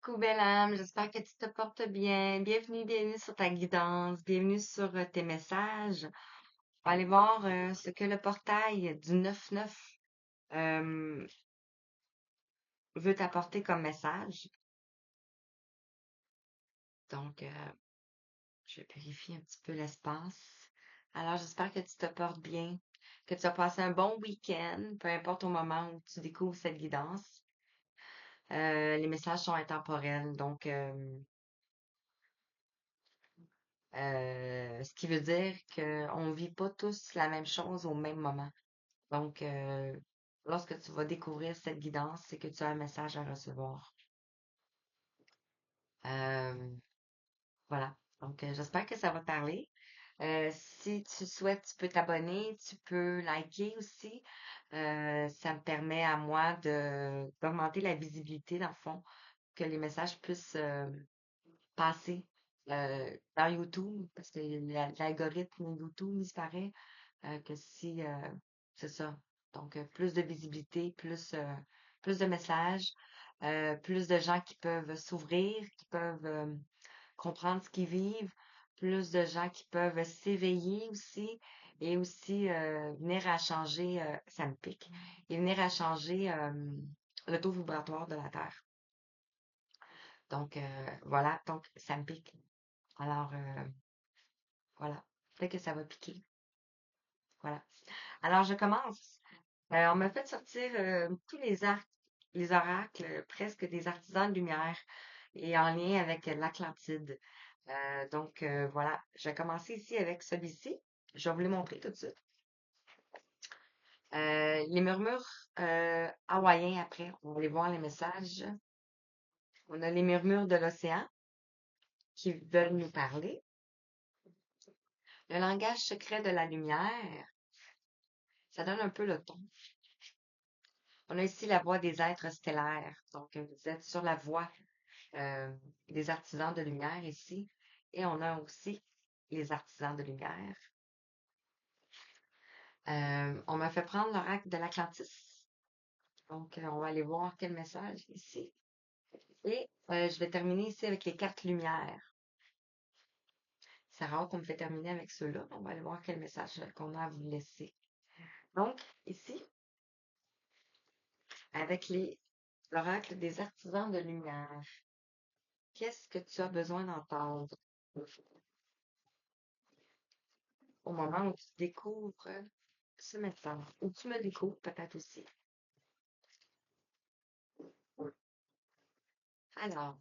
Coucou belle âme, j'espère que tu te portes bien. Bienvenue sur ta guidance, bienvenue sur tes messages. On va aller voir ce que le portail du 9-9 euh, veut t'apporter comme message. Donc, je vérifie un petit peu l'espace. Alors, j'espère que tu te portes bien, que tu as passé un bon week-end, peu importe au moment où tu découvres cette guidance. Les messages sont intemporels, donc ce qui veut dire qu'on vit pas tous la même chose au même moment. Donc, lorsque tu vas découvrir cette guidance, c'est que tu as un message à recevoir. Euh, voilà. Donc, j'espère que ça va te parler. Si tu souhaites, tu peux t'abonner, tu peux liker aussi. Ça me permet à moi d'augmenter la visibilité, dans le fond, que les messages puissent passer dans YouTube, parce que l'algorithme YouTube disparaît que si c'est ça. Donc, plus de visibilité, plus de messages, plus de gens qui peuvent s'ouvrir, qui peuvent comprendre ce qu'ils vivent, plus de gens qui peuvent s'éveiller aussi et aussi venir à changer, ça me pique, et venir à changer le taux vibratoire de la Terre. Donc, voilà, donc ça me pique. Alors, voilà, peut-être que ça va piquer. Voilà. Alors, je commence. On m'a fait sortir tous les oracles, presque des artisans de lumière, et en lien avec l'Atlantide. Donc, voilà, je vais commencer ici avec celui-ci. Je vais vous les montrer tout de suite. Les murmures hawaïens après, on va aller voir les messages. On a les murmures de l'océan qui veulent nous parler. Le langage secret de la lumière, ça donne un peu le ton. On a ici la voix des êtres stellaires. Donc, vous êtes sur la voie euh, des artisans de lumière ici. Et on a aussi les artisans de lumière. On m'a fait prendre l'oracle de l'Atlantis. Donc, on va aller voir quel message ici. Et je vais terminer ici avec les cartes lumière. C'est rare qu'on me fait terminer avec ceux-là. On va aller voir quel message qu'on a à vous laisser. Donc, ici, avec l'oracle des artisans de lumière, qu'est-ce que tu as besoin d'entendre au moment où tu découvres ce message? Ou tu me découvres peut-être aussi. Alors,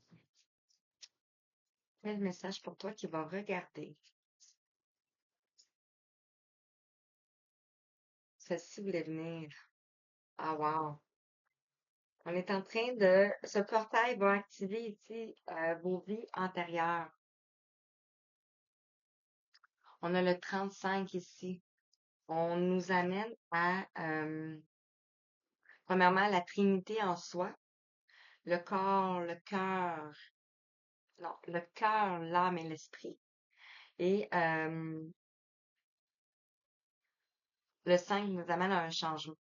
quel message pour toi qui va regarder? Celle-ci voulait venir. Ah, wow. On est en train de... Ce portail va activer ici vos vies antérieures. On a le 35 ici. On nous amène à, premièrement, la Trinité en soi, le corps, le cœur, non, le cœur, l'âme et l'esprit. Et le 5 nous amène à un changement.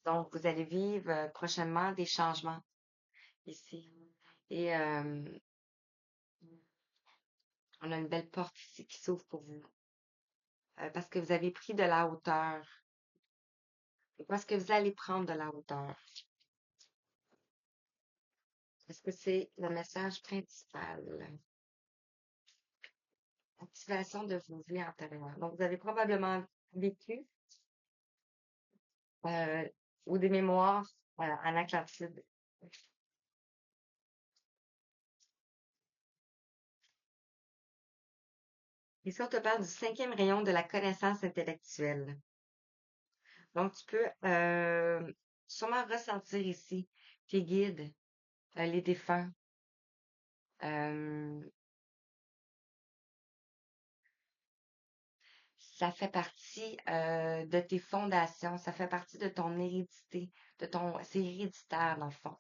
Donc, vous allez vivre prochainement des changements ici. Et on a une belle porte ici qui s'ouvre pour vous. Parce que vous avez pris de la hauteur. Parce que vous allez prendre de la hauteur. Parce que c'est le message principal. Activation de vos vies antérieures. Donc, vous avez probablement vécu euh, ou des mémoires en Atlantide. Ici, on te parle du cinquième rayon de la connaissance intellectuelle. Donc, tu peux sûrement ressentir ici tes guides, les défunts. Euh, Ça fait partie de tes fondations, ça fait partie de ton hérédité, c'est héréditaire dans le fond,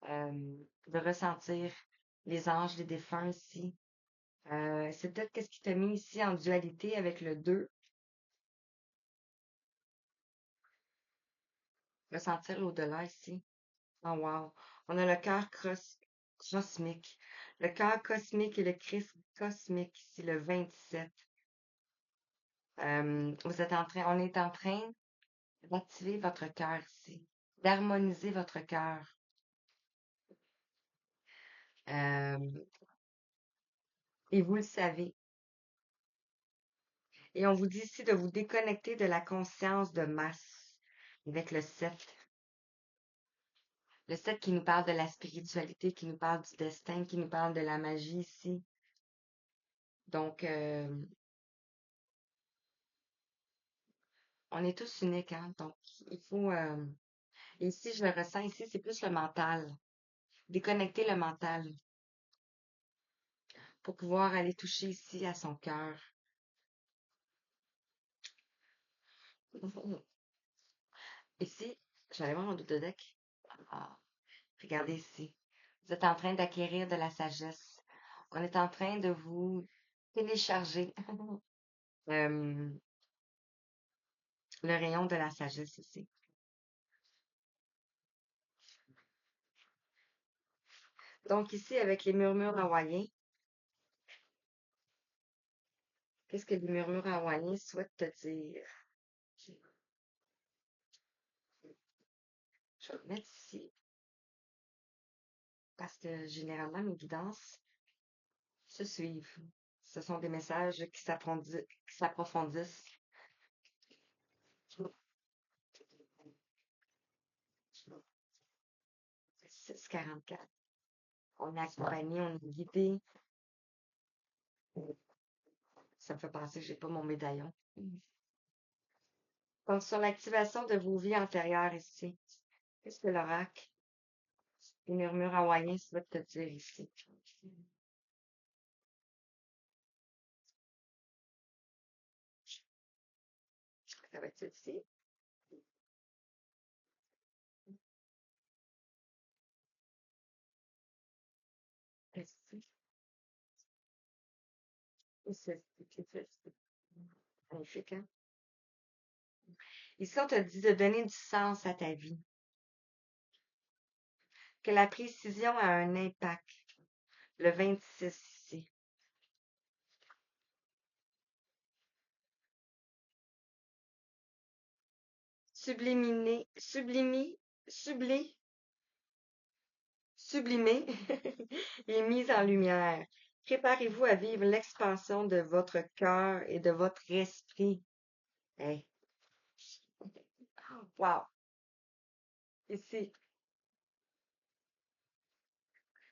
de ressentir les anges, les défunts ici. C'est peut-être qu'est-ce qui t'a mis ici en dualité avec le 2, ressentir l'au-delà ici. Oh wow. On a le cœur cosmique. Le cœur cosmique et le Christ cosmique ici, le 27. On est en train d'activer votre cœur ici, d'harmoniser votre cœur. Euh, et vous le savez. Et on vous dit ici de vous déconnecter de la conscience de masse avec le 7. Le 7 qui nous parle de la spiritualité, qui nous parle du destin, qui nous parle de la magie ici. Donc, on est tous uniques, hein? Donc, il faut... et ici, je le ressens ici, c'est plus le mental. Déconnecter le mental pour pouvoir aller toucher ici à son cœur. Ici, j'allais voir mon deck. Ah, regardez ici. Vous êtes en train d'acquérir de la sagesse. On est en train de vous télécharger euh, le rayon de la sagesse ici. Donc ici, avec les murmures hawaïens, qu'est-ce que les murmures hawaïens souhaitent te dire? Je vais le mettre ici parce que généralement, mes guidances se suivent. Ce sont des messages qui s'approfondissent. 644. On est accompagné, on est guidé. Ça me fait penser que j'ai pas mon médaillon. Donc, sur l'activation de vos vies antérieures ici, qu'est-ce que l'oracle, les murmures hawaïens souhaitent te dire ici? Ça va être ici. Ici. Ici. Ici. Magnifique, hein? Ici, on te dit de donner du sens à ta vie. Que la précision a un impact. Le 26 ici. Subliminer, subli, sublimé et mise en lumière. Préparez-vous à vivre l'expansion de votre cœur et de votre esprit. Hey. Wow. Ici,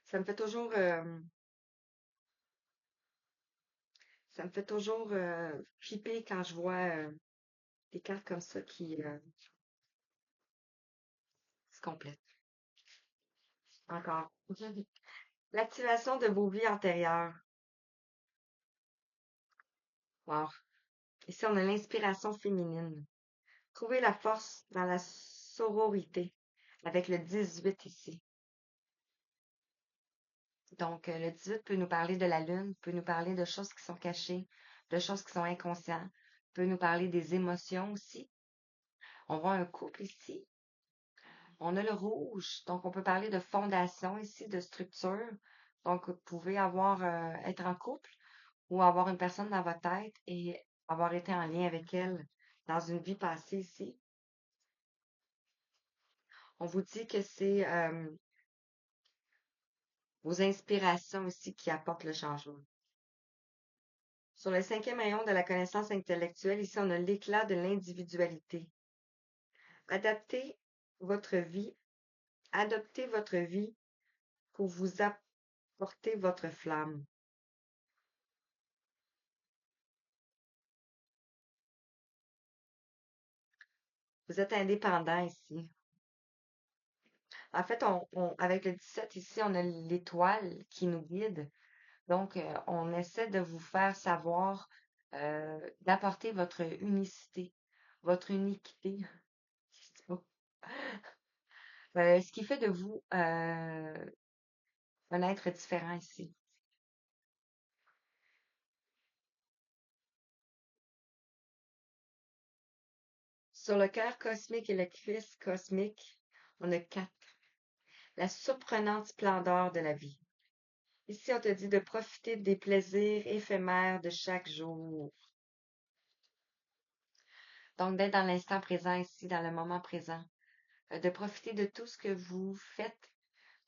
ça me fait toujours, ça me fait toujours flipper quand je vois des cartes comme ça qui se complètent. Encore. L'activation de vos vies antérieures. Wow. Ici, on a l'inspiration féminine. Trouvez la force dans la sororité avec le 18 ici. Donc, le 18 peut nous parler de la lune, peut nous parler de choses qui sont cachées, de choses qui sont inconscientes, peut nous parler des émotions aussi. On voit un couple ici. On a le rouge, donc on peut parler de fondation ici, de structure. Donc, vous pouvez être en couple ou avoir une personne dans votre tête et avoir été en lien avec elle dans une vie passée ici. On vous dit que c'est vos inspirations aussi qui apportent le changement. Sur le 5e rayon de la connaissance intellectuelle, ici, on a l'éclat de l'individualité. Adaptez votre vie, adoptez votre vie pour vous apporter votre flamme. Vous êtes indépendant ici. En fait, avec le 17 ici, on a l'étoile qui nous guide. Donc, on essaie de vous faire savoir, d'apporter votre unicité, votre uniquité. Ce qui fait de vous un être différent ici. Sur le cœur cosmique et le Christ cosmique, on a 4. la surprenante splendeur de la vie. Ici, on te dit de profiter des plaisirs éphémères de chaque jour. Donc, d'être dans l'instant présent ici, dans le moment présent. De profiter de tout ce que vous faites,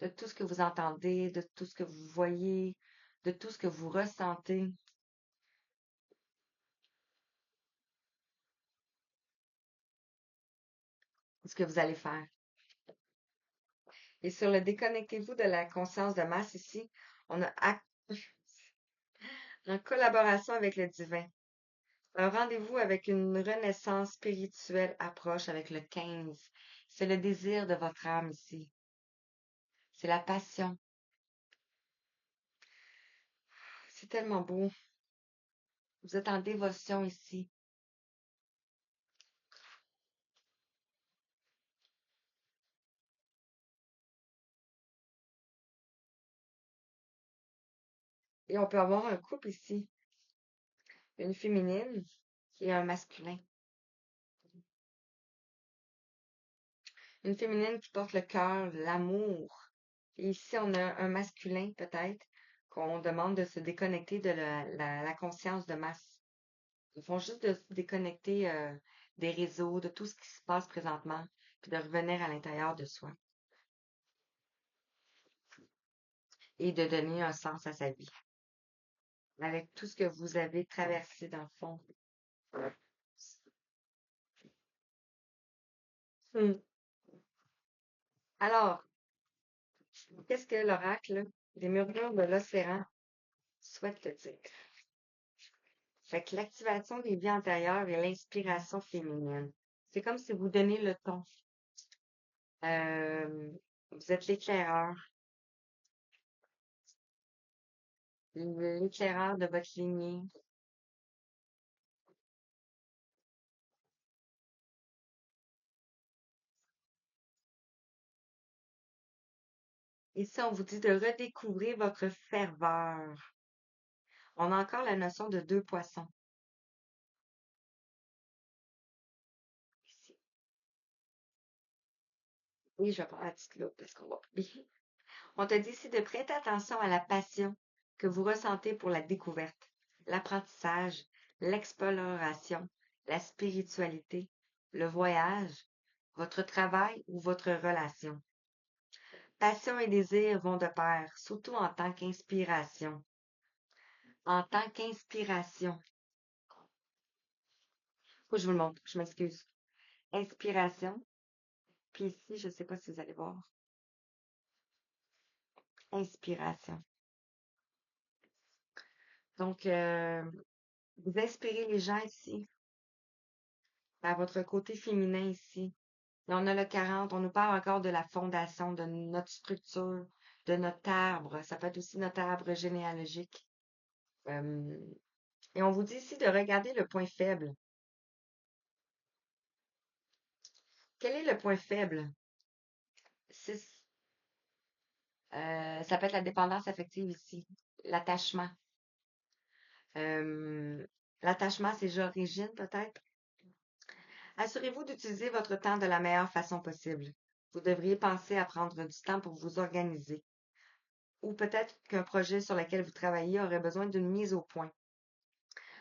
de tout ce que vous entendez, de tout ce que vous voyez, de tout ce que vous ressentez, ce que vous allez faire. Et sur le déconnectez-vous de la conscience de masse ici, on a en collaboration avec le divin. Un rendez-vous avec une renaissance spirituelle approche avec le 15. C'est le désir de votre âme ici. C'est la passion. C'est tellement beau. Vous êtes en dévotion ici. Et on peut avoir un couple ici. Une féminine et un masculin. Une féminine qui porte le cœur, l'amour. Et ici, on a un masculin, peut-être, qu'on demande de se déconnecter de la conscience de masse. Ils font juste de se déconnecter des réseaux, de tout ce qui se passe présentement, puis de revenir à l'intérieur de soi et de donner un sens à sa vie. Avec tout ce que vous avez traversé dans le fond. Hmm. Alors, qu'est-ce que l'oracle des murmures de l'océan souhaite te dire? Fait que l'activation des vies antérieures et l'inspiration féminine. C'est comme si vous donnez le ton. Euh, vous êtes l'éclaireur de votre lignée. Ici, on vous dit de redécouvrir votre ferveur. On a encore la notion de deux poissons ici. Oui, je vais prendre la petite loupe parce qu'on va pas bien. On te dit ici de prêter attention à la passion que vous ressentez pour la découverte, l'apprentissage, l'exploration, la spiritualité, le voyage, votre travail ou votre relation. Passion et désir vont de pair, surtout en tant qu'inspiration. En tant qu'inspiration. Faut que je vous le montre, je m'excuse. Inspiration. Puis ici, je ne sais pas si vous allez voir. Inspiration. Donc, vous inspirez les gens ici, à votre côté féminin ici. Et on a le 40, on nous parle encore de la fondation, de notre structure, de notre arbre. Ça peut être aussi notre arbre généalogique. Euh, et on vous dit ici de regarder le point faible. Quel est le point faible? Six. Ça peut être la dépendance affective ici, l'attachement. Euh, L'attachement, c'est j'origine peut-être. Assurez-vous d'utiliser votre temps de la meilleure façon possible. Vous devriez penser à prendre du temps pour vous organiser. Ou peut-être qu'un projet sur lequel vous travaillez aurait besoin d'une mise au point.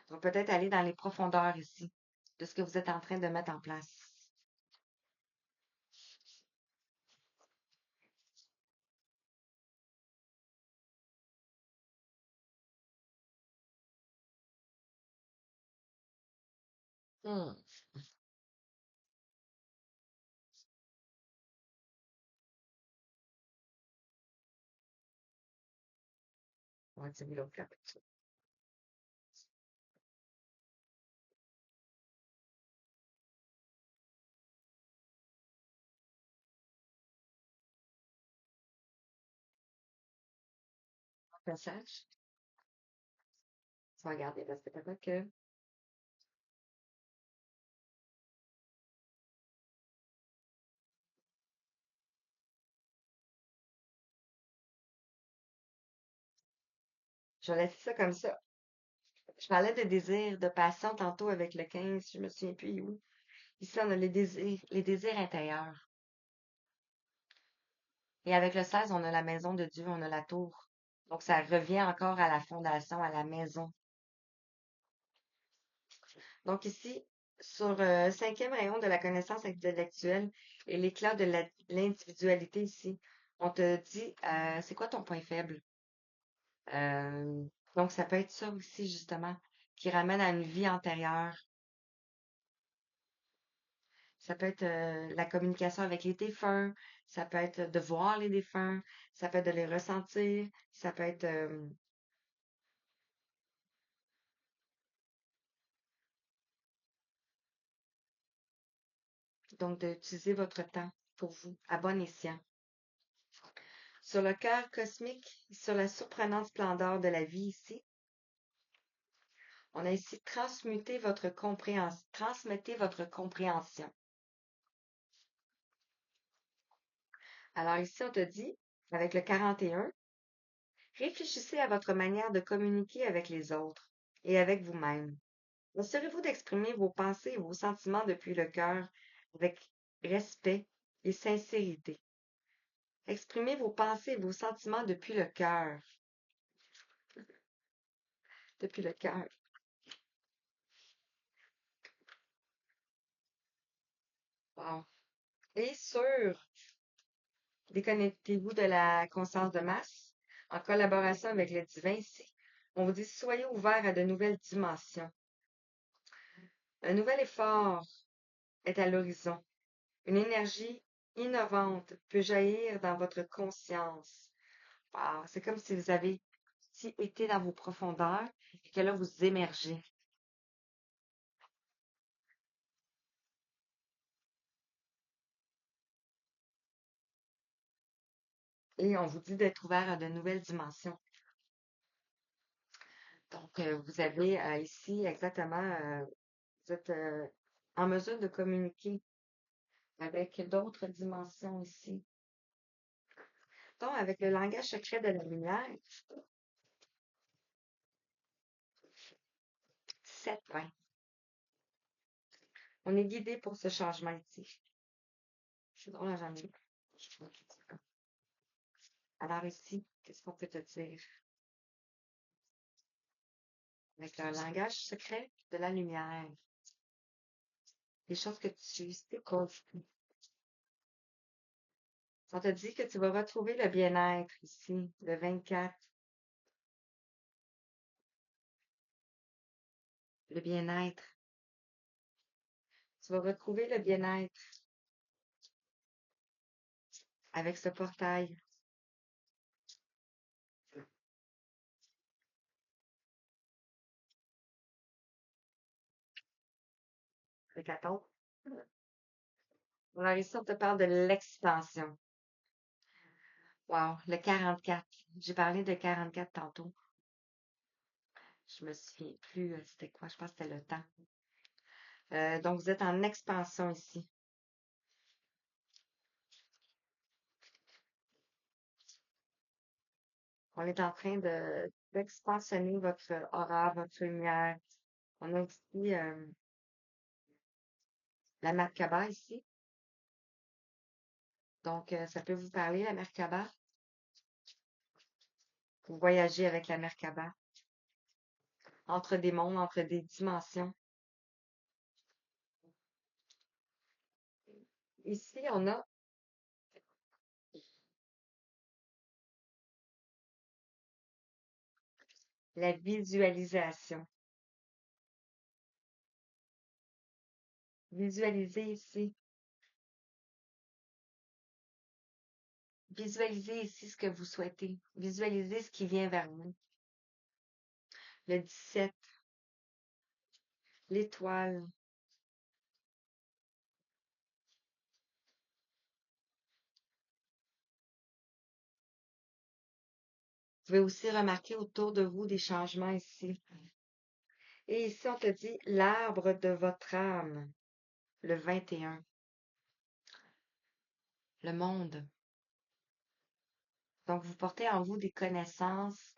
Donc peut-être aller dans les profondeurs ici de ce que vous êtes en train de mettre en place. Hmm. On va tirer l'autre carte. Passage. On va regarder parce que peut-être que je vais laisser ça comme ça. Je parlais de désir, de passion tantôt avec le 15, je me souviens plus où. Ici, on a les désirs intérieurs. Et avec le 16, on a la maison de Dieu, on a la tour. Donc, ça revient encore à la fondation, à la maison. Donc, ici, sur le cinquième rayon de la connaissance intellectuelle et l'éclat de l'individualité ici, on te dit, c'est quoi ton point faible? Euh, donc, ça peut être ça aussi, justement, qui ramène à une vie antérieure. Ça peut être la communication avec les défunts, ça peut être de voir les défunts, ça peut être de les ressentir, ça peut être donc d'utiliser votre temps pour vous à bon escient. Sur le cœur cosmique, sur la surprenante splendeur de la vie ici, on a ici transmettez votre compréhension. Alors ici, on te dit, avec le 41, réfléchissez à votre manière de communiquer avec les autres et avec vous-même. Assurez-vous d'exprimer vos pensées et vos sentiments depuis le cœur avec respect et sincérité. Exprimez vos pensées et vos sentiments depuis le cœur. Depuis le cœur. Wow. Et sur déconnectez-vous de la conscience de masse en collaboration avec le divin ici. On vous dit soyez ouverts à de nouvelles dimensions. Un nouvel effort est à l'horizon. Une énergie innovante peut jaillir dans votre conscience. Wow, c'est comme si vous avez été dans vos profondeurs et que là, vous émergez. Et on vous dit d'être ouvert à de nouvelles dimensions. Donc, vous avez ici exactement, vous êtes en mesure de communiquer avec d'autres dimensions ici. Donc, avec le langage secret de la lumière, 7-20. On est guidé pour ce changement ici. C'est drôle à jamais. Alors ici, qu'est-ce qu'on peut te dire? Avec le langage secret de la lumière. Les choses que tu sais pas. On te dit que tu vas retrouver le bien-être ici, le 24. Le bien-être. Tu vas retrouver le bien-être avec ce portail. Le 14. Alors ici, on te parle de l'expansion. Wow, le 44. J'ai parlé de 44 tantôt. Je me souviens plus, c'était quoi? Je pense que c'était le temps. Donc, vous êtes en expansion ici. On est en train d'expansionner votre aura, votre lumière. On a aussi la Merkaba ici. Donc, ça peut vous parler, la Merkaba. Vous voyagez avec la Merkaba entre des mondes, entre des dimensions. Ici, on a la visualisation. Visualisez ici. Visualisez ici ce que vous souhaitez. Visualisez ce qui vient vers vous. Le 17, l'étoile. Vous pouvez aussi remarquer autour de vous des changements ici. Et ici, on te dit l'arbre de votre âme, le 21, le monde. Donc, vous portez en vous des connaissances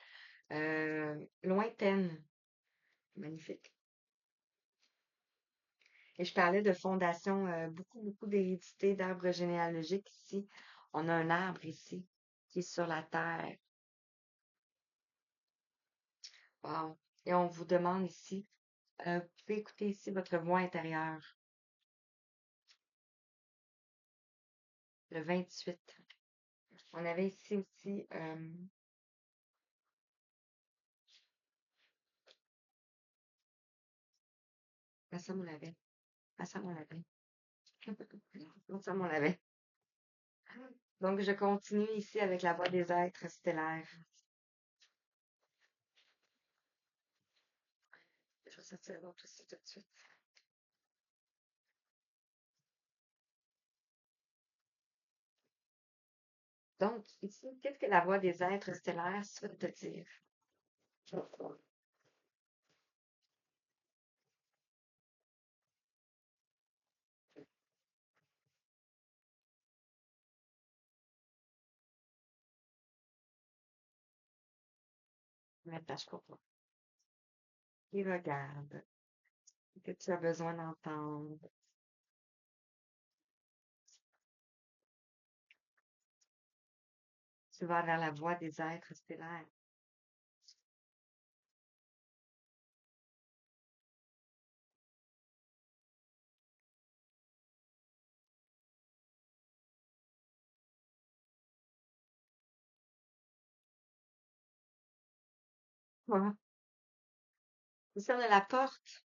lointaines. Magnifique. Et je parlais de fondation, beaucoup, beaucoup d'hérédité, d'arbres généalogiques ici. On a un arbre ici qui est sur la terre. Wow. Et on vous demande ici, vous pouvez écouter ici votre voix intérieure. Le 28. On avait ici aussi, ça on l'avait. Ça on l'avait. Ça on l'avait. Donc, je continue ici avec la voix des êtres stellaires. Je vais sortir l'autre aussi tout de suite. Donc, ici, qu'est-ce que la voix des êtres stellaires souhaite te dire? Je vais mettre page pour toi. Il regarde. Que tu as besoin d'entendre. Tu vas vers la voix des êtres stellaires. Voilà. Ici, on a la porte.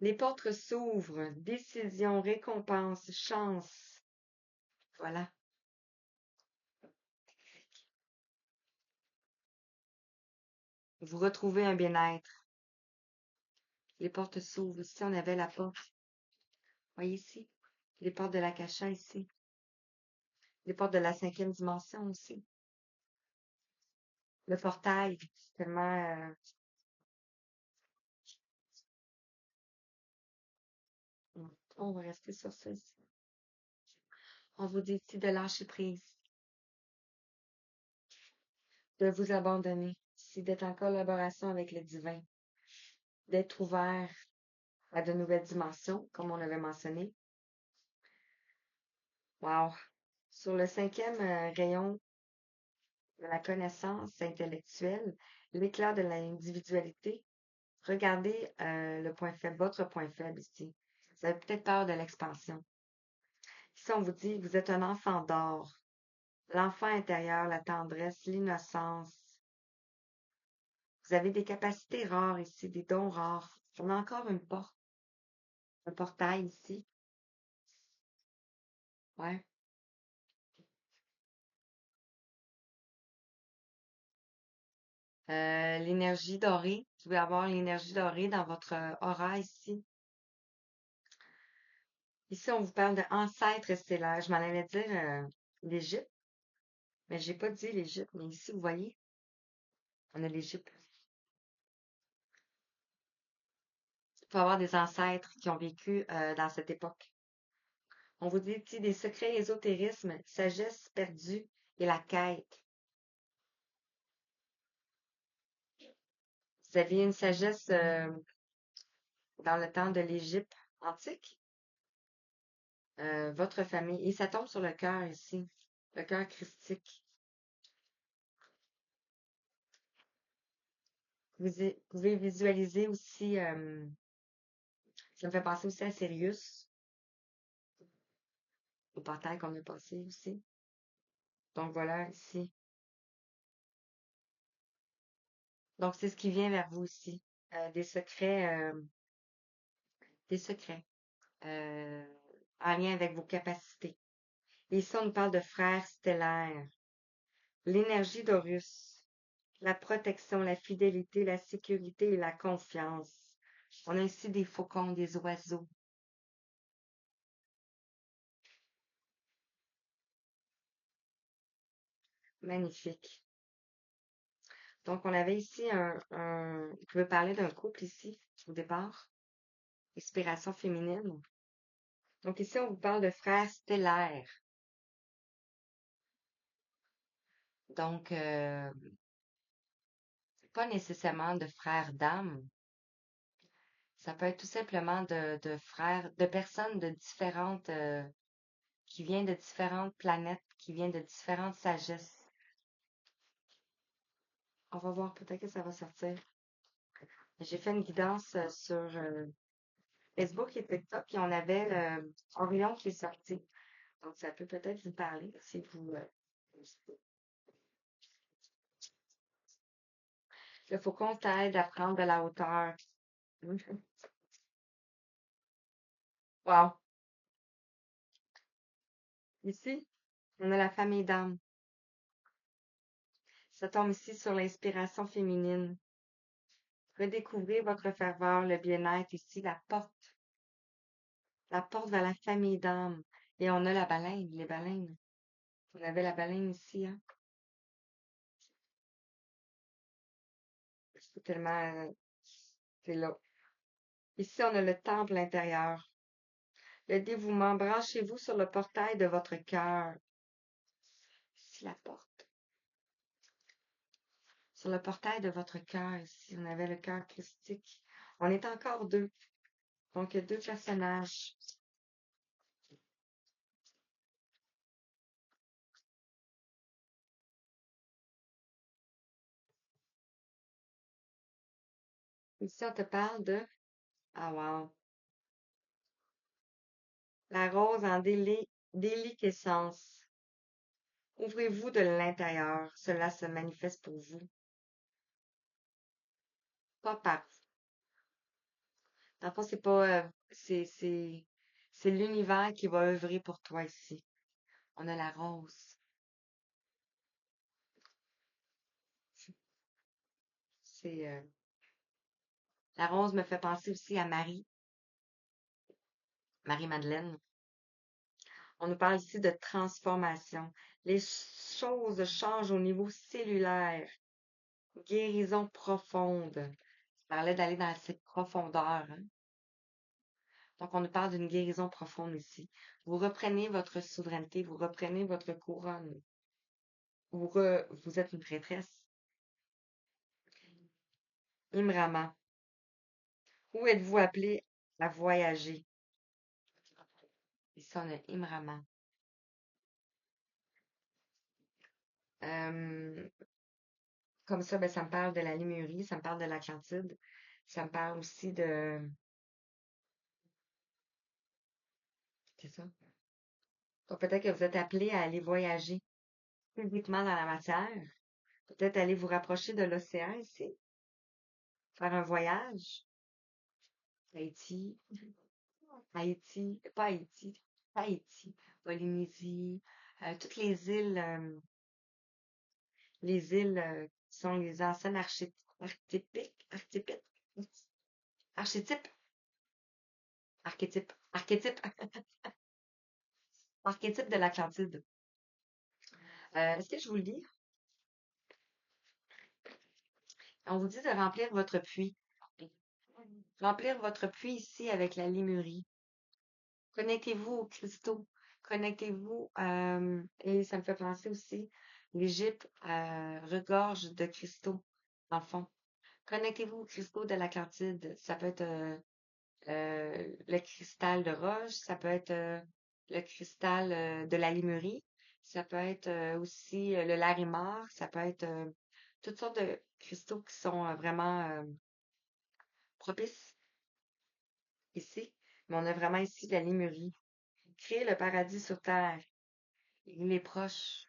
Les portes s'ouvrent. Décision, récompense, chance. Voilà. Vous retrouvez un bien-être. Les portes s'ouvrent. Ici, on avait la porte. Voyez ici. Les portes de l'Akasha ici. Les portes de la cinquième dimension aussi. Le portail, tellement... on va rester sur ça ici. On vous dit ici de lâcher prise, de vous abandonner, ici d'être en collaboration avec le divin, d'être ouvert à de nouvelles dimensions, comme on l'avait mentionné. Wow! Sur le cinquième rayon de la connaissance intellectuelle, l'éclat de l'individualité, regardez le point faible, votre point faible ici. Vous avez peut-être peur de l'expansion. Ici, on vous dit, vous êtes un enfant d'or. L'enfant intérieur, la tendresse, l'innocence. Vous avez des capacités rares ici, des dons rares. On a encore une porte, un portail ici. Ouais. L'énergie dorée. Vous pouvez avoir l'énergie dorée dans votre aura ici. Ici, on vous parle d'ancêtres stellaires. Je m'en allais dire l'Égypte, mais j'ai pas dit l'Égypte. Mais ici, vous voyez, on a l'Égypte. Il faut avoir des ancêtres qui ont vécu dans cette époque. On vous dit ici des secrets ésotérisme, sagesse perdue et la quête. Vous aviez une sagesse dans le temps de l'Égypte antique, votre famille, et ça tombe sur le cœur ici, le cœur christique. Pouvez visualiser aussi, ça me fait penser aussi à Sirius, au portail qu'on a passé aussi. Donc voilà, ici. Donc c'est ce qui vient vers vous ici. Des secrets euh, en lien avec vos capacités. Et ici, on nous parle de frères stellaires, l'énergie d'Horus, la protection, la fidélité, la sécurité et la confiance. On a ici des faucons, des oiseaux. Magnifique. Donc, on avait ici je veux parler d'un couple ici, au départ. Inspiration féminine. Donc, ici, on vous parle de frères stellaires. Donc, pas nécessairement de frères d'âme. Ça peut être tout simplement de frères, de personnes de différentes qui vient de différentes planètes, qui vient de différentes sagesses. On va voir, peut-être que ça va sortir. J'ai fait une guidance sur Facebook et TikTok et on avait Orion qui est sorti. Donc, ça peut peut-être vous parler si vous... le faucon t'aide à prendre de la hauteur. Wow! Ici, on a la famille d'âmes. Ça tombe ici sur l'inspiration féminine. Redécouvrez votre ferveur, le bien-être ici, la porte vers la famille d'âmes. Et on a la baleine, les baleines. On avait la baleine ici, hein. C'est tellement, c'est là. Ici, on a le temple intérieur. Le dévouement, branchez-vous sur le portail de votre cœur. Ici, la porte. Sur le portail de votre cœur, ici, on avait le cœur christique. On est encore deux. Donc, deux personnages. Ici, on te parle de... Ah, wow. La rose en déliquescence. Ouvrez-vous de l'intérieur. Cela se manifeste pour vous. Pas par Dans le fond, c'est pas, c'est l'univers qui va œuvrer pour toi ici. On a la rose. C'est, la rose me fait penser aussi à Marie-Madeleine. On nous parle ici de transformation. Les choses changent au niveau cellulaire. Guérison profonde. Je parlais d'aller dans cette profondeur, hein. Donc, on nous parle d'une guérison profonde ici. Vous reprenez votre souveraineté, vous reprenez votre couronne. Vous êtes une prêtresse. Imrama. Où êtes-vous appelé à voyager? Ici, on a Imrama. Euh, Comme ça, ben, ça me parle de la Lémurie, ça me parle de l'Atlantide, ça me parle aussi de... C'est ça. Donc, peut-être que vous êtes appelé à aller voyager physiquement dans la matière. Peut-être aller vous rapprocher de l'océan ici, faire un voyage. Haïti, Haïti, pas Haïti, Haïti, Polynésie, toutes les îles qui sont les anciennes archétypes, archétypes, archétypes de l'Atlantide. Est-ce que je vous le dis? On vous dit de remplir votre puits. Remplir votre puits ici avec la Lémurie. Connectez-vous aux cristaux. Connectez-vous, et ça me fait penser aussi, l'Égypte regorge de cristaux, dans le fond. Connectez-vous aux cristaux de l'Atlantide. Ça peut être le cristal de roche, ça peut être le cristal de la Lémurie, ça peut être aussi le larimar, ça peut être toutes sortes de cristaux qui sont vraiment propices ici. Mais on a vraiment ici de la Lémurie. Créer le paradis sur Terre. Il est proche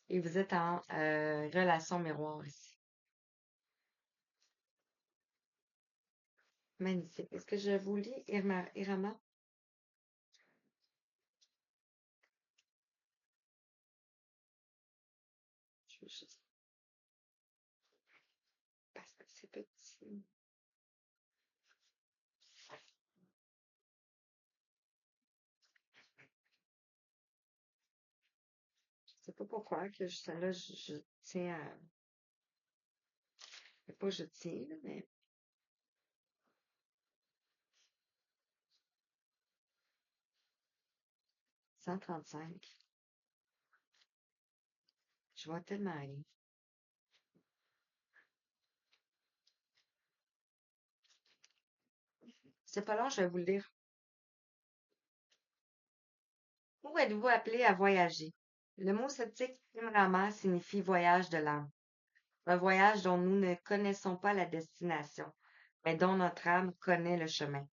et vous êtes en relation miroir ici. Magnifique. Est-ce que je vous lis, Irama? Je veux juste parce que c'est petit. Je sais pas pourquoi que celle-là, je tiens à... Pas je tiens, là, mais 135. Je vois tellement aller. C'est pas long, je vais vous le lire. Où êtes-vous appelé à voyager? Le mot celtique Imrama signifie voyage de l'âme, un voyage dont nous ne connaissons pas la destination, mais dont notre âme connaît le chemin.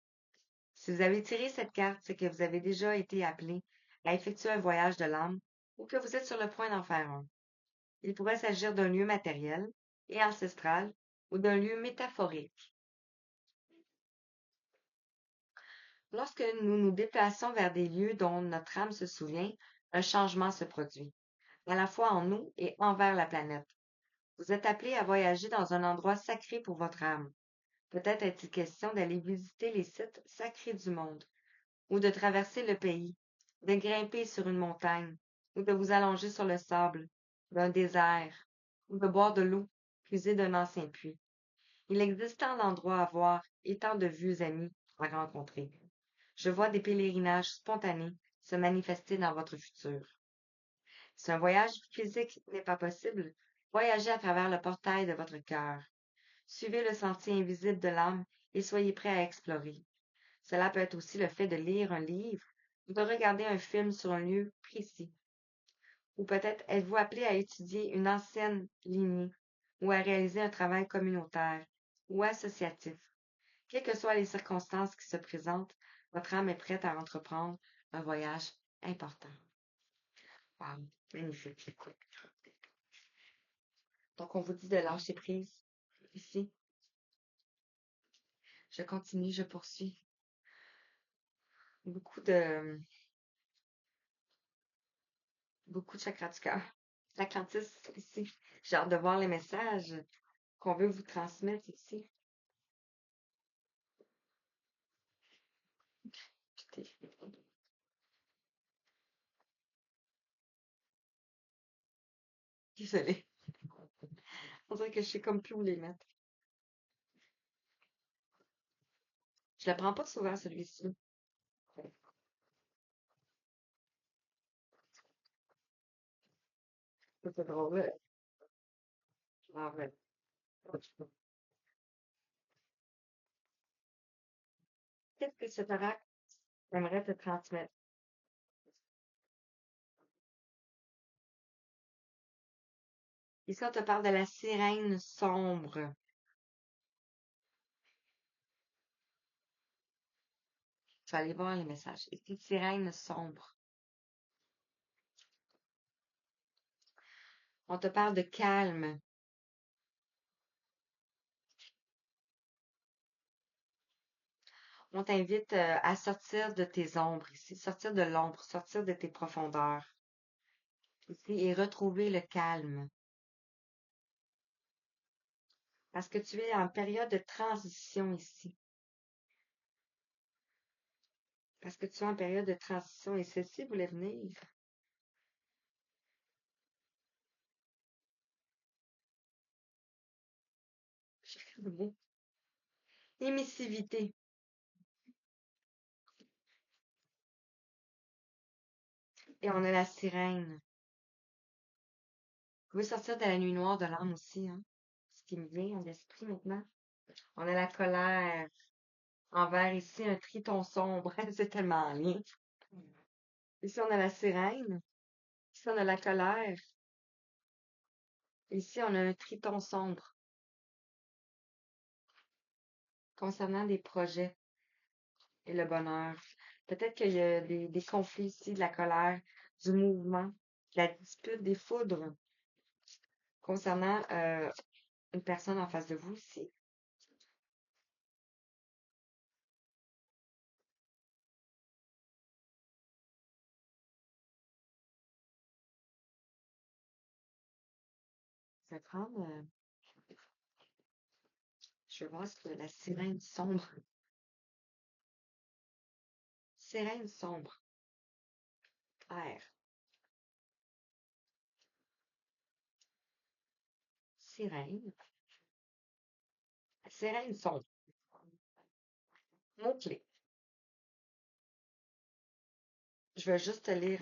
Si vous avez tiré cette carte, c'est que vous avez déjà été appelé à effectuer un voyage de l'âme ou que vous êtes sur le point d'en faire un. Il pourrait s'agir d'un lieu matériel et ancestral ou d'un lieu métaphorique. Lorsque nous nous déplaçons vers des lieux dont notre âme se souvient, un changement se produit, à la fois en nous et envers la planète. Vous êtes appelé à voyager dans un endroit sacré pour votre âme. Peut-être est-il question d'aller visiter les sites sacrés du monde, ou de traverser le pays, de grimper sur une montagne, ou de vous allonger sur le sable d'un désert, ou de boire de l'eau puisée d'un ancien puits. Il existe tant d'endroits à voir et tant de vieux amis à rencontrer. Je vois des pèlerinages spontanés se manifester dans votre futur. Si un voyage physique n'est pas possible, voyagez à travers le portail de votre cœur. Suivez le sentier invisible de l'âme et soyez prêt à explorer. Cela peut être aussi le fait de lire un livre ou de regarder un film sur un lieu précis. Ou peut-être êtes-vous appelé à étudier une ancienne lignée ou à réaliser un travail communautaire ou associatif. Quelles que soient les circonstances qui se présentent, votre âme est prête à entreprendre un voyage important. Wow, magnifique. Donc, on vous dit de lâcher prise ici. Je continue, je poursuis. Beaucoup de, beaucoup de chakras du cœur. L'Atlantis ici. J'ai hâte de voir les messages qu'on veut vous transmettre ici. Désolée. On dirait que je sais comme plus où les mettre. Je le prends pas souvent, celui-ci. C'est drôle. Ah ouais. Qu'est-ce que cet oracle aimerait te transmettre? Ici, on te parle de la sirène sombre. Tu vas aller voir les messages. Ici, sirène sombre. On te parle de calme. On t'invite à sortir de tes ombres ici, sortir de l'ombre, sortir de tes profondeurs ici et retrouver le calme. Parce que tu es en période de transition ici. Parce que tu es en période de transition et ceci voulait venir. Cherchez le mot. Émissivité. Et on a la sirène. Vous pouvez sortir de la nuit noire de l'âme aussi, hein. Ce qui me vient en esprit maintenant. On a la colère. Envers ici un triton sombre. C'est tellement en lien. Ici, on a la sirène. Ici, on a la colère. Ici, on a un triton sombre concernant des projets et le bonheur. Peut-être qu'il y a des conflits ici, de la colère, du mouvement, de la dispute, des foudres concernant une personne en face de vous ici. Je vais prendre, je vais voir ce que la sirène sombre. Sirène sombre. Air. Sirène. Sirène sombre. Mot-clé. Je vais juste te lire.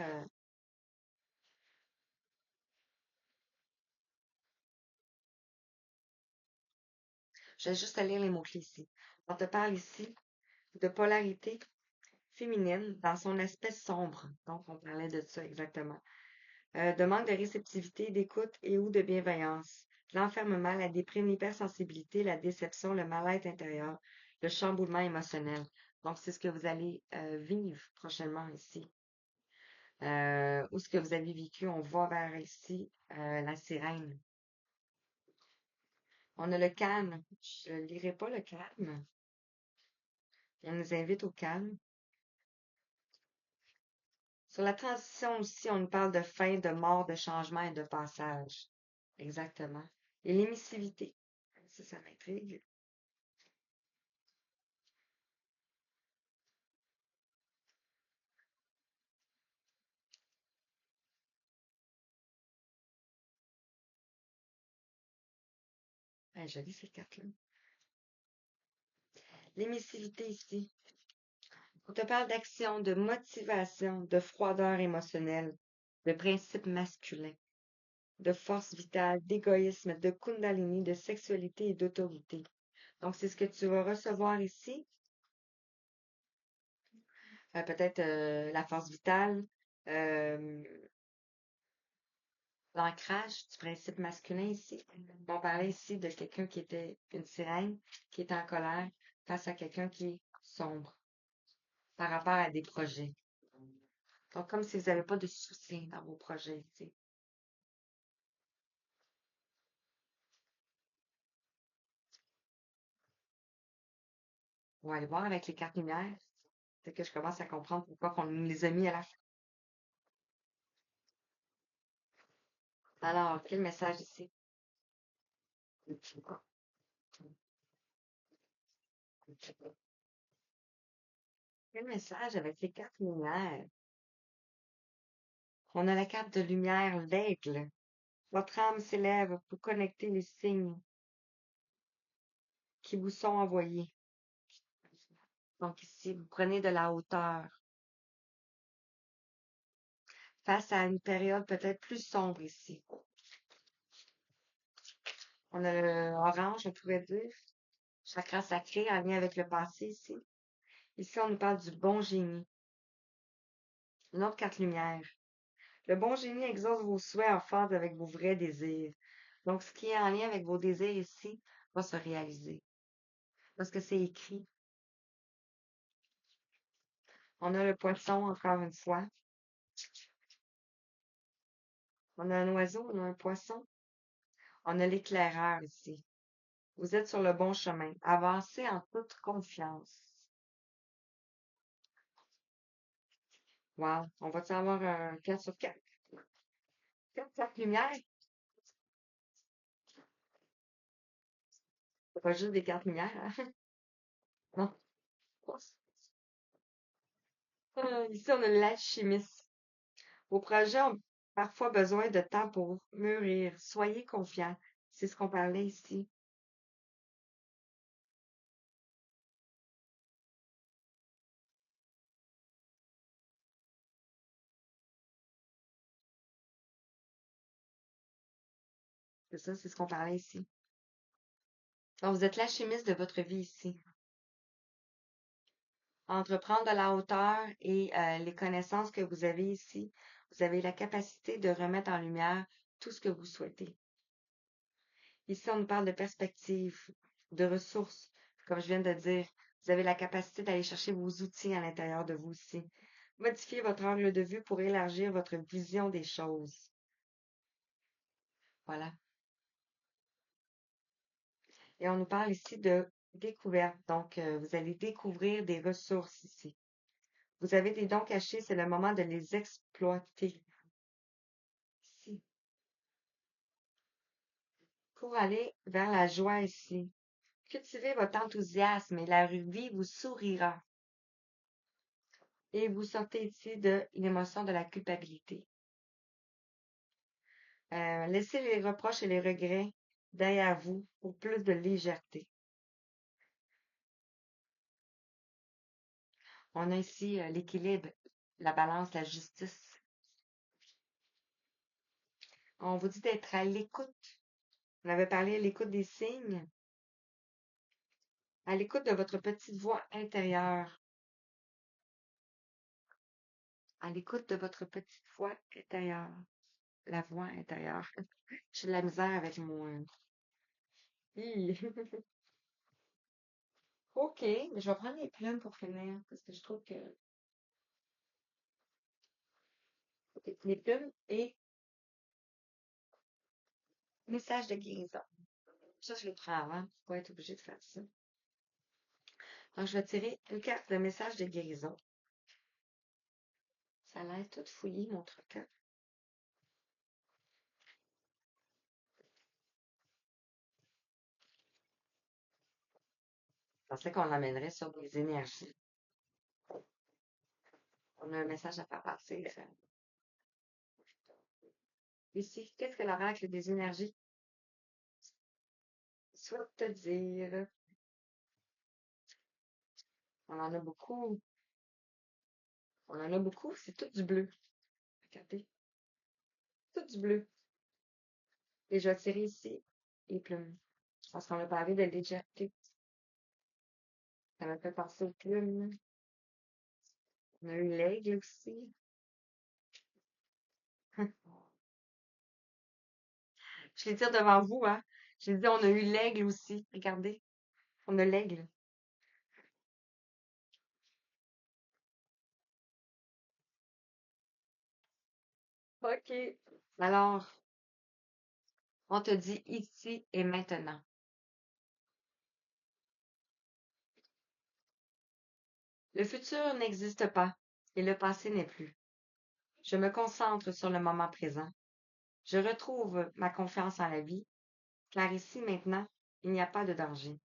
Je vais juste te lire les mots-clés ici. On te parle ici de polarité féminine dans son aspect sombre. Donc, on parlait de ça exactement. De manque de réceptivité, d'écoute et ou de bienveillance. L'enfermement, la déprime, l'hypersensibilité, la déception, le mal-être intérieur, le chamboulement émotionnel. Donc, c'est ce que vous allez vivre prochainement ici. Où ce que vous avez vécu, on va vers ici la sirène. On a le calme. Je ne lirai pas le calme. On nous invite au calme. Sur la transition aussi, on nous parle de fin, de mort, de changement et de passage. Exactement. Et l'émissivité. Ça m'intrigue. Jolie cette carte-là. L'émissivité ici. On te parle d'action, de motivation, de froideur émotionnelle, de principe masculin, de force vitale, d'égoïsme, de kundalini, de sexualité et d'autorité. Donc, c'est ce que tu vas recevoir ici. Peut-être la force vitale, euh, l'ancrage du principe masculin ici. On parlait ici de quelqu'un qui était une sirène, qui est en colère face à quelqu'un qui est sombre par rapport à des projets. Donc, comme si vous n'avez pas de soutien dans vos projets ici. On va aller voir avec les cartes lumière. C'est que je commence à comprendre pourquoi on nous les a mis à la fin. Alors, quel message ici? Quel message avec les cartes lumière? On a la carte de lumière, l'aigle. Votre âme s'élève pour connecter les signes qui vous sont envoyés. Donc ici, vous prenez de la hauteur face à une période peut-être plus sombre ici. On a le orange, on pourrait dire. Chakra sacré en lien avec le passé ici. Ici, on nous parle du bon génie. Une autre carte lumière. Le bon génie exauce vos souhaits en phase avec vos vrais désirs. Donc, ce qui est en lien avec vos désirs ici va se réaliser. Parce que c'est écrit. On a le poisson, encore une fois. On a un oiseau, on a un poisson. On a l'éclaireur ici. Vous êtes sur le bon chemin. Avancez en toute confiance. Wow. On va-tu avoir un 4 sur 4? 4 lumière? C'est pas juste des cartes lumière, hein? Non. Ici, on a l'alchimiste. Vos projets ont parfois besoin de temps pour mûrir. Soyez confiants. C'est ce qu'on parlait ici. C'est ça, c'est ce qu'on parlait ici. Donc, vous êtes l'alchimiste de votre vie ici. Entre prendre de la hauteur et les connaissances que vous avez ici, vous avez la capacité de remettre en lumière tout ce que vous souhaitez. Ici, on nous parle de perspective, de ressources. Comme je viens de dire, vous avez la capacité d'aller chercher vos outils à l'intérieur de vous aussi. Modifiez votre angle de vue pour élargir votre vision des choses. Voilà. Et on nous parle ici de découverte. Donc, vous allez découvrir des ressources ici. Vous avez des dons cachés, c'est le moment de les exploiter. Ici. Pour aller vers la joie ici. Cultivez votre enthousiasme et la vie vous sourira. Et vous sortez ici de l'émotion de la culpabilité. Laissez les reproches et les regrets derrière vous pour plus de légèreté. On a ici l'équilibre, la balance, la justice. On vous dit d'être à l'écoute. On avait parlé à l'écoute des signes, à l'écoute de votre petite voix intérieure. à l'écoute de votre petite voix intérieure. La voix intérieure. J'ai de la misère avec mon... Hi. OK, mais je vais prendre les plumes pour finir, parce que je trouve que les plumes et message de guérison. Ça, je le prends avant pour pas être obligé de faire ça. Donc, je vais tirer une carte de message de guérison. Ça a l'air tout fouillé, mon truc, hein. Je pensais qu'on l'amènerait sur des énergies. On a un message à faire passer. Ici, qu'est-ce que l'oracle des énergies souhaite te dire? On en a beaucoup. On en a beaucoup. C'est tout du bleu. Regardez. Tout du bleu. Et je vais tirer ici les plumes. Parce qu'on a parlé de légèreté. Ça m'a fait penser aux plumes. On a eu l'aigle aussi. Je l'ai dit devant vous, hein. Je l'ai dit, on a eu l'aigle aussi. Regardez. On a l'aigle. OK. Alors, on te dit ici et maintenant. Le futur n'existe pas et le passé n'est plus. Je me concentre sur le moment présent. Je retrouve ma confiance en la vie, car ici maintenant, il n'y a pas de danger.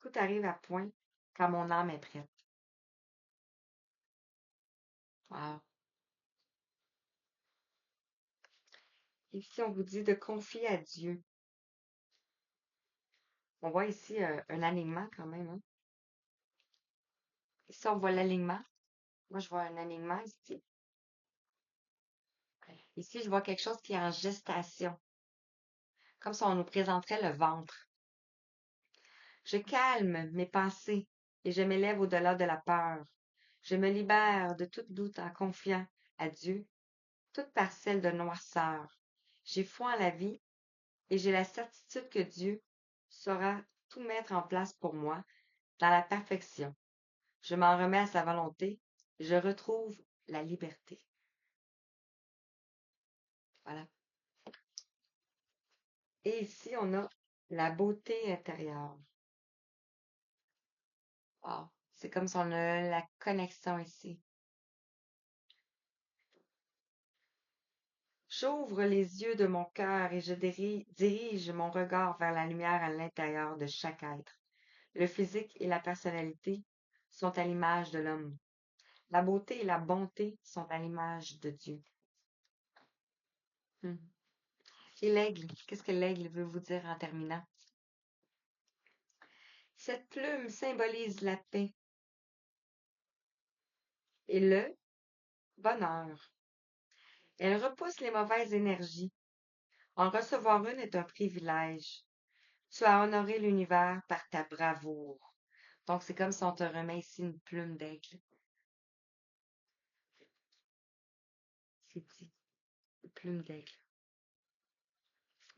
Tout arrive à point quand mon âme est prête. Wow. Ici, on vous dit de confier à Dieu. On voit ici un alignement quand même, hein. Ici, on voit l'alignement. Moi, je vois un alignement ici. Ici, je vois quelque chose qui est en gestation, comme si on nous présenterait le ventre. Je calme mes pensées et je m'élève au-delà de la peur. Je me libère de toute doute en confiant à Dieu toute parcelle de noirceur. J'ai foi en la vie et j'ai la certitude que Dieu saura tout mettre en place pour moi dans la perfection. Je m'en remets à sa volonté et je retrouve la liberté. Voilà. Et ici, on a la beauté intérieure. Wow. C'est comme si on a la connexion ici. J'ouvre les yeux de mon cœur et je dirige mon regard vers la lumière à l'intérieur de chaque être. Le physique et la personnalité sont à l'image de l'homme. La beauté et la bonté sont à l'image de Dieu. Hmm. Et l'aigle, qu'est-ce que l'aigle veut vous dire en terminant? Cette plume symbolise la paix et le bonheur. Elle repousse les mauvaises énergies. En recevoir une est un privilège. Tu as honoré l'univers par ta bravoure. Donc, c'est comme si on te remet ici une plume d'aigle. C'est dit, une plume d'aigle.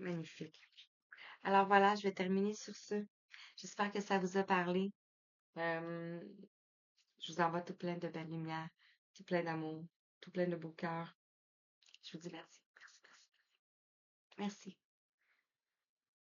Magnifique. Alors voilà, je vais terminer sur ce. J'espère que ça vous a parlé. Euh, je vous envoie tout plein de belles lumières, tout plein d'amour, tout plein de beaux cœurs. Je vous dis merci. Merci, merci. Merci.